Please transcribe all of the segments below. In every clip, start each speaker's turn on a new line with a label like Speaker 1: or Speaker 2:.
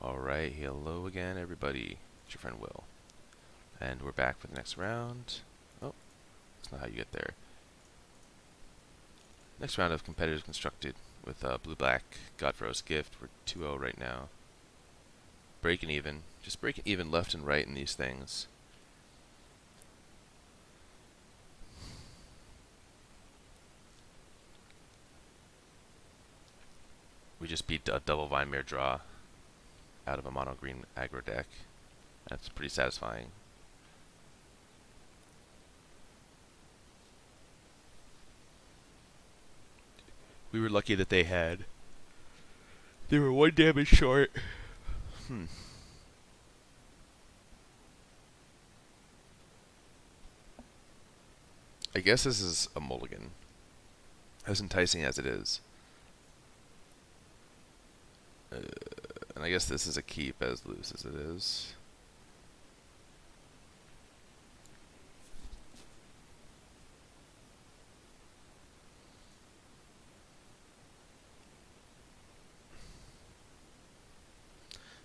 Speaker 1: Alright, hello again everybody. It's your friend Will. And we're back for the next round. Oh, that's not how you get there. Next round of competitive constructed with blue-black, God-Pharaoh's Gift. We're 2-0 right now. Breaking even. Just breaking even left and right in these things. We just beat a double Vinemare draw out of a mono-green aggro deck. That's pretty satisfying. We were lucky that they were 1 damage short. I guess this is a mulligan. As enticing as it is. And I guess this is a keep as loose as it is.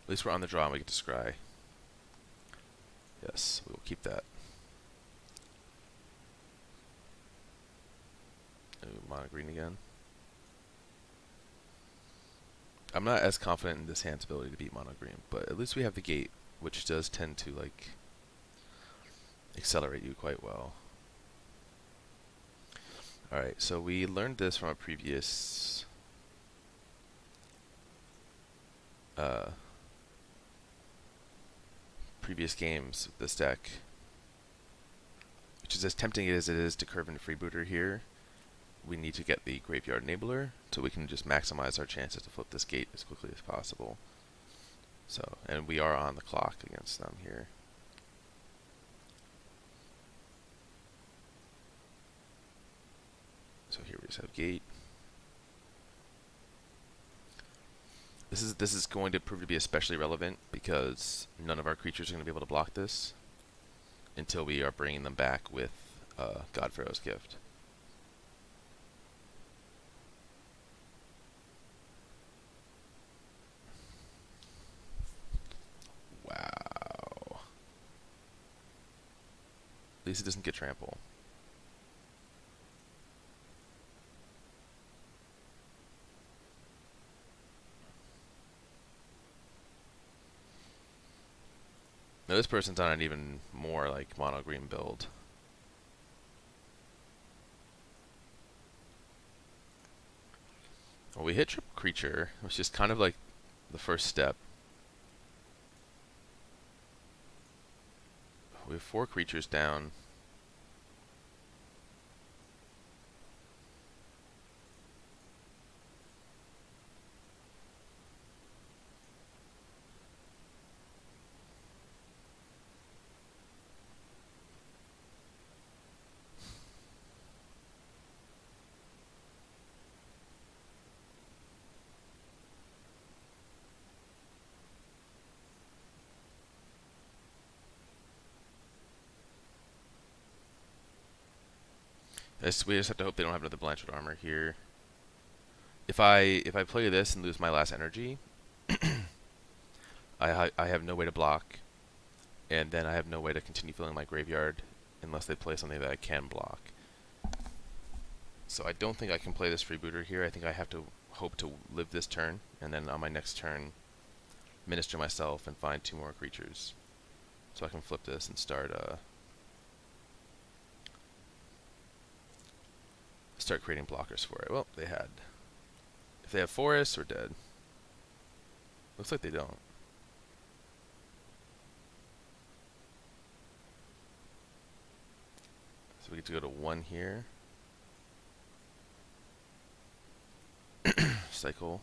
Speaker 1: At least we're on the draw and we get to scry. Yes, we will keep that. Mono green again. I'm not as confident in this hand's ability to beat mono green, but at least we have the gate, which does tend to like accelerate you quite well. Alright, so we learned this from a previous games with this deck, which is as tempting as it is to curve into Freebooter here. We need to get the Graveyard Enabler so we can just maximize our chances to flip this gate as quickly as possible. So, and we are on the clock against them here. So here we just have gate. This is going to prove to be especially relevant because none of our creatures are going to be able to block this until we are bringing them back with God-Pharaoh's Gift. Wow. At least it doesn't get trample. Now this person's on an even more like mono green build. Well, we hit triple creature, which is kind of like the first step. We have 4 creatures down. We just have to hope they don't have another Blanchard armor here. If I play this and lose my last energy, I have no way to block, and then I have no way to continue filling my graveyard unless they play something that I can block. So I don't think I can play this Freebooter here. I think I have to hope to live this turn, and then on my next turn, minister myself and find 2 more creatures, so I can flip this and start creating blockers for it. Well, they had. If they have forests, we're dead. Looks like they don't. So we get to go to 1 here. Cycle.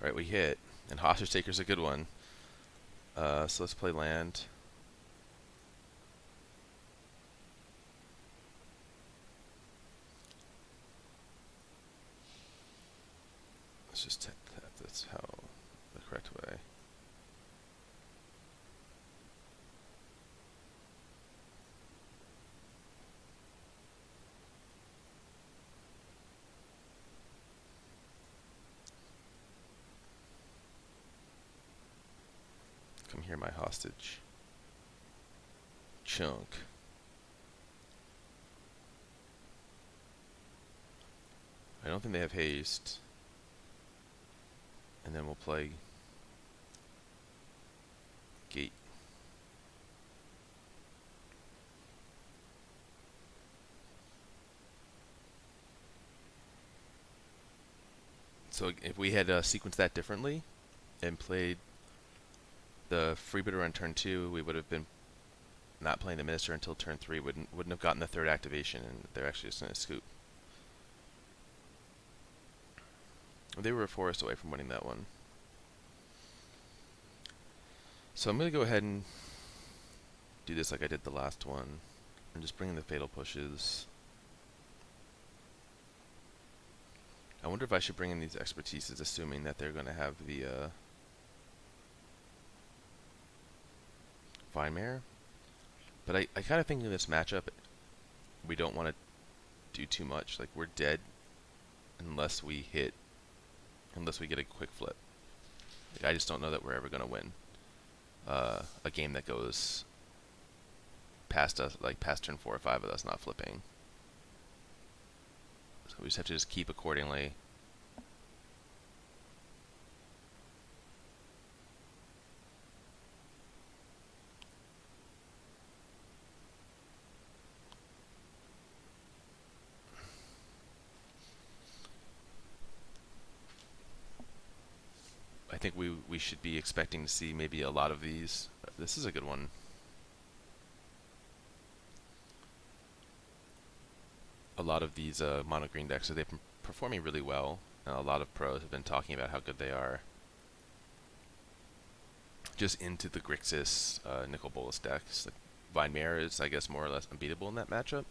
Speaker 1: Alright, we hit. And Hostage Taker's a good one. So let's play land. Let's just tap that. That's how the correct way. here my hostage. Chunk. I don't think they have haste. And then we'll play gate. So if we had sequenced that differently and played the Freebooter on turn 2, we would have been not playing the Minister until turn 3. Wouldn't have gotten the third activation, and they're actually just going to scoop. They were a forest away from winning that one. So I'm going to go ahead and do this like I did the last one. I'm just bringing the Fatal Pushes. I wonder if I should bring in these Expertises, assuming that they're going to have the Vinemare. But I kind of think in this matchup, we don't want to do too much. Like, we're dead unless we get a quick flip. Like, I just don't know that we're ever going to win a game that goes past us, like past turn 4 or 5 of us not flipping. So we just have to just keep accordingly. I think we should be expecting to see maybe a lot of these. This is a good one. A lot of these mono green decks, so they've been performing really well. A lot of pros have been talking about how good they are. Just into the Grixis, Nicol Bolas decks. Like, Vinemare is, I guess, more or less unbeatable in that matchup.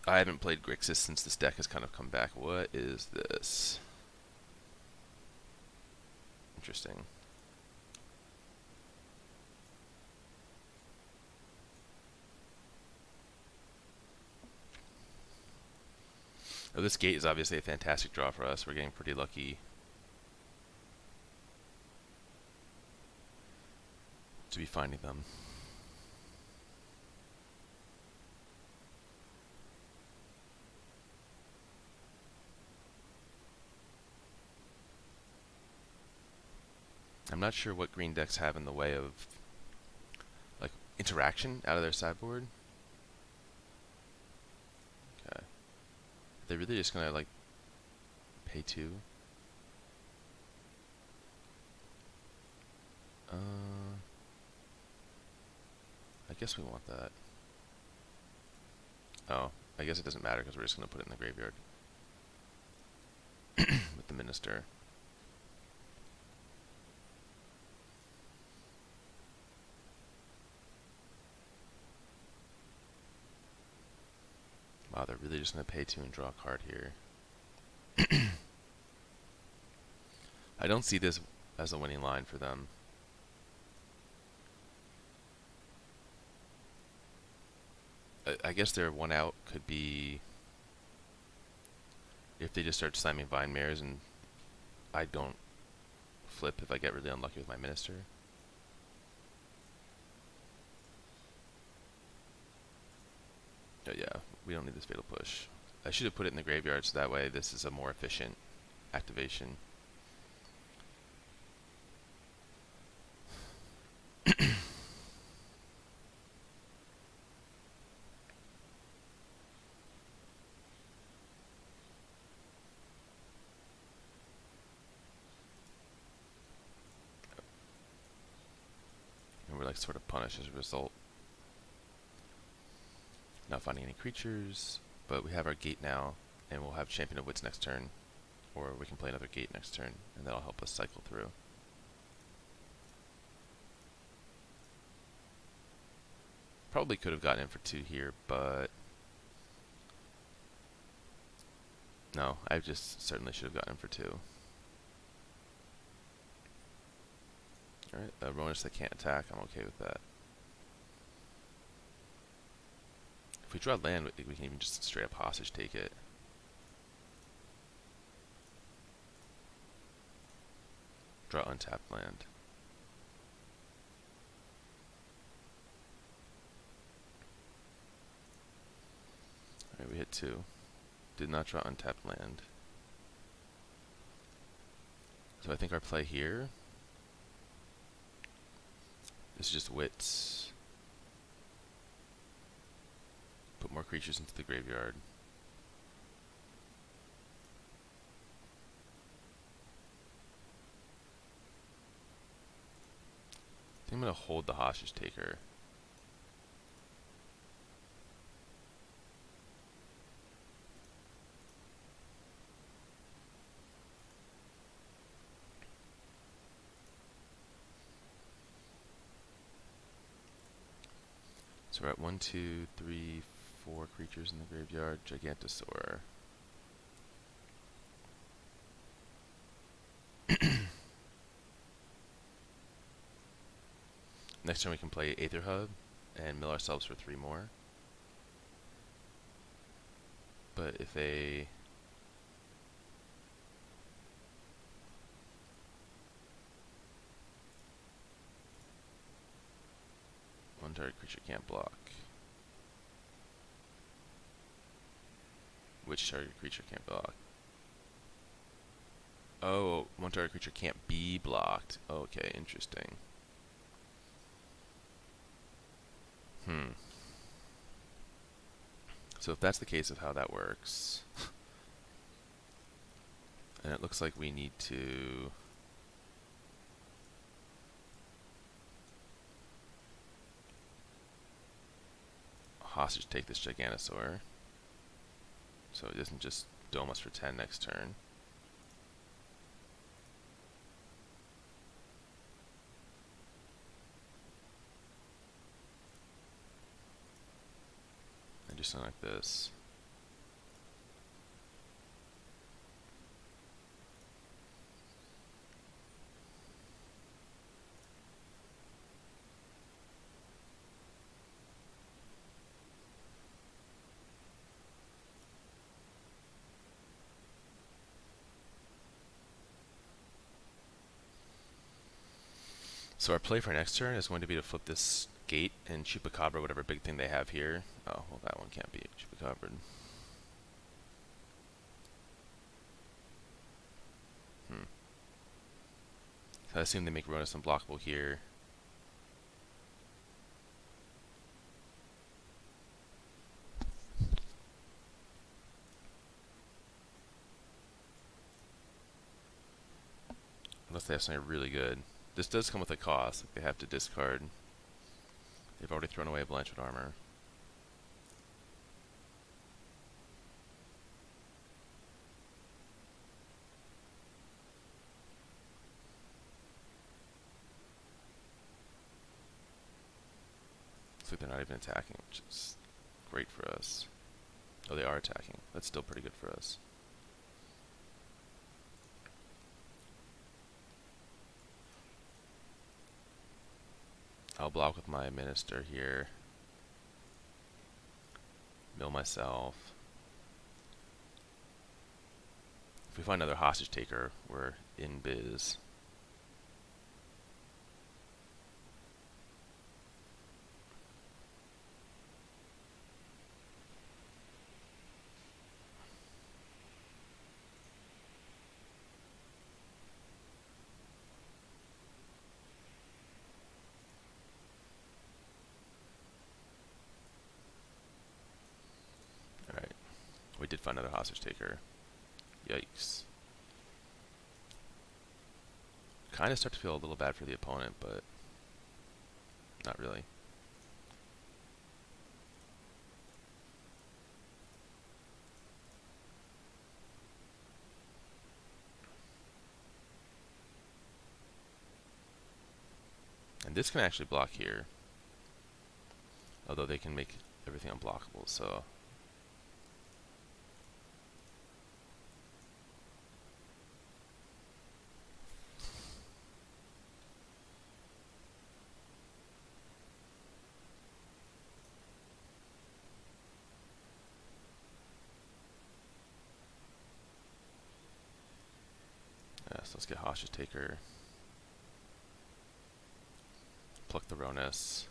Speaker 1: I haven't played Grixis since this deck has kind of come back. What is this? Interesting. Oh, this gate is obviously a fantastic draw for us. We're getting pretty lucky to be finding them. I'm not sure what green decks have in the way of like interaction out of their sideboard. Okay. They're really just gonna like pay 2. I guess we want that. Oh, I guess it doesn't matter because we're just gonna put it in the graveyard with the Minister. Wow, they're really just going to pay 2 and draw a card here. I don't see this as a winning line for them. I guess their one out could be if they just start slamming Vinemares and I don't flip if I get really unlucky with my Minister. Oh yeah, we don't need this Fatal Push. I should have put it in the graveyard so that way this is a more efficient activation. And we're like sort of punished as a result. Not finding any creatures, but we have our gate now, and we'll have Champion of Wits next turn, or we can play another gate next turn, and that'll help us cycle through. Probably could have gotten in for 2 here, but no, I just certainly should have gotten in for 2. Alright, a Ravenous that can't attack, I'm okay with that. If we draw land, we can even just straight up hostage take it. Draw untapped land. Alright, we hit 2. Did not draw untapped land. So I think our play here is just wits. Put more creatures into the graveyard. I think I'm going to hold the hostage taker. So we're at 1, 2, 3, 4 creatures in the graveyard. Gigantosaur. Next turn we can play Aether Hub and mill ourselves for 3 more. But if a one target creature can't block. Which target creature can't block? Oh, one target creature can't be blocked. Okay, interesting. So if that's the case of how that works, and it looks like we need to hostage take this Gigantosaur, so it doesn't just dome us for 10 next turn. And do something like this. So our play for next turn is going to be to flip this gate and Chupacabra, whatever big thing they have here. Oh, well, that one can't be Chupacabra. So I assume they make Ravenous unblockable here. Unless they have something really good. This does come with a cost. Like they have to discard. They've already thrown away a Blanchard Armor. Looks like they're not even attacking, which is great for us. Oh, they are attacking. That's still pretty good for us. I'll block with my Minister here. Mill myself. If we find another hostage taker, we're in biz. Alright. We did find another hostage taker. Yikes. Kind of start to feel a little bad for the opponent, but not really. And this can actually block here. Although they can make everything unblockable, so... Yes, let's get hostage taker. pluck the Ravenous.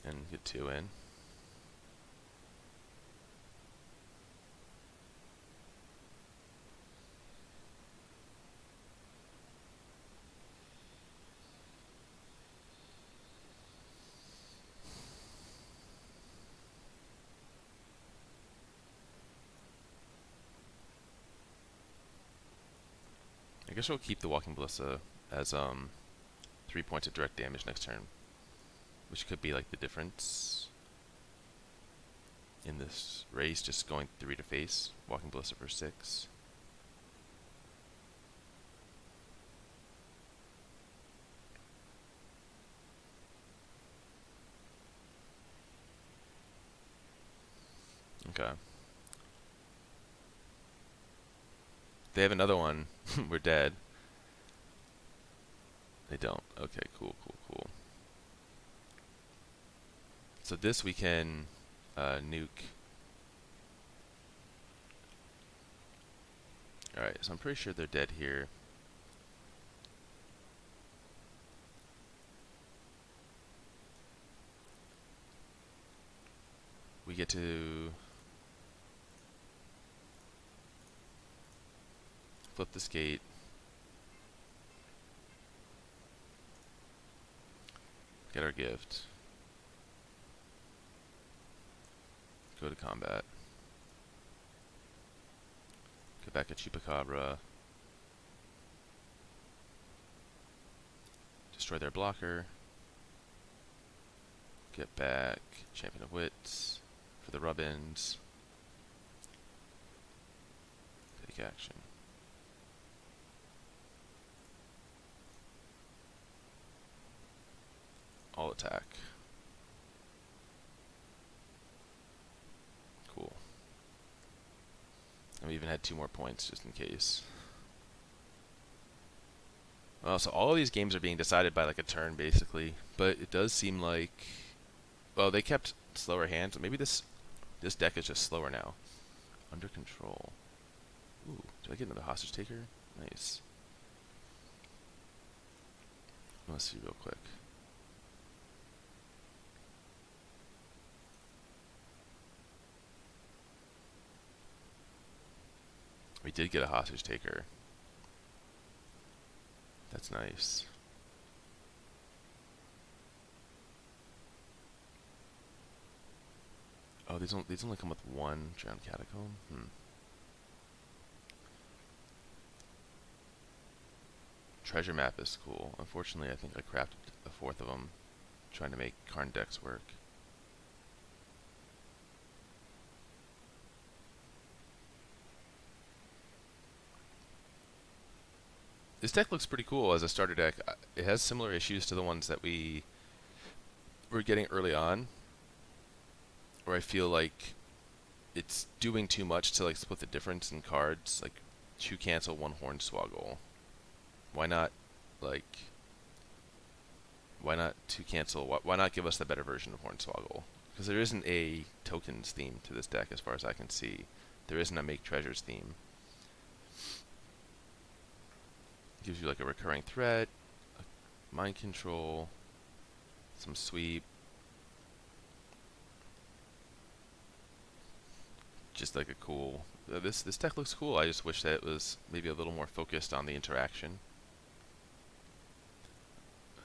Speaker 1: And get 2 in. I guess we'll keep the Walking Ballista as 3 points of direct damage next turn, which could be like the difference in this race, just going 3 to face, Walking Ballista for 6. Okay. They have another one. We're dead. They don't. Okay, cool. So this we can nuke. Alright, so I'm pretty sure they're dead here. We get to flip this gate. Get our gift. Go to combat. Get back a Chupacabra. Destroy their blocker. Get back Champion of Wits for the rub-ins. Take action. All attack. Cool. And we even had 2 more points just in case. Well, so all of these games are being decided by like a turn basically, but it does seem like, well, they kept slower hands. Maybe this deck is just slower now. Under control. Ooh, do I get another hostage taker? Nice. Let's see real quick. We did get a hostage taker. That's nice. Oh, these only come with 1 Drowned Catacomb? Treasure map is cool. Unfortunately, I think I crafted a 4th of them trying to make Karn decks work. This deck looks pretty cool as a starter deck. It has similar issues to the ones that we were getting early on, where I feel like it's doing too much to like split the difference in cards, like 2 cancel, 1 Hornswoggle. Why not, like, why not 2 cancel? Why not give us the better version of Hornswoggle? Because there isn't a tokens theme to this deck as far as I can see. There isn't a make treasures theme. Gives you like a recurring threat, mind control, some sweep. Just like a cool. This deck looks cool. I just wish that it was maybe a little more focused on the interaction.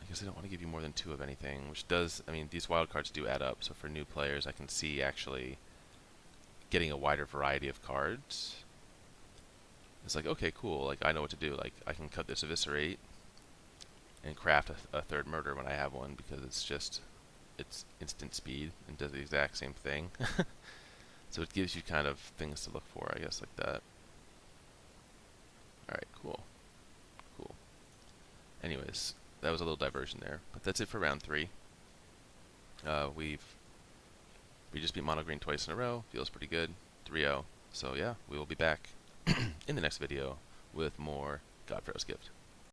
Speaker 1: I guess I don't want to give you more than 2 of anything, which does. I mean, these wild cards do add up. So for new players, I can see actually getting a wider variety of cards. It's like, okay, cool, like I know what to do. Like I can cut this Eviscerate and craft a 3rd murder when I have one, because it's instant speed and does the exact same thing. So it gives you kind of things to look for, I guess, like that. Alright, cool. Anyways, that was a little diversion there, but that's it for round 3. We just beat mono green twice in a row. Feels pretty good. 3-0. So yeah, we will be back in the next video with more God-Pharaoh's Gift.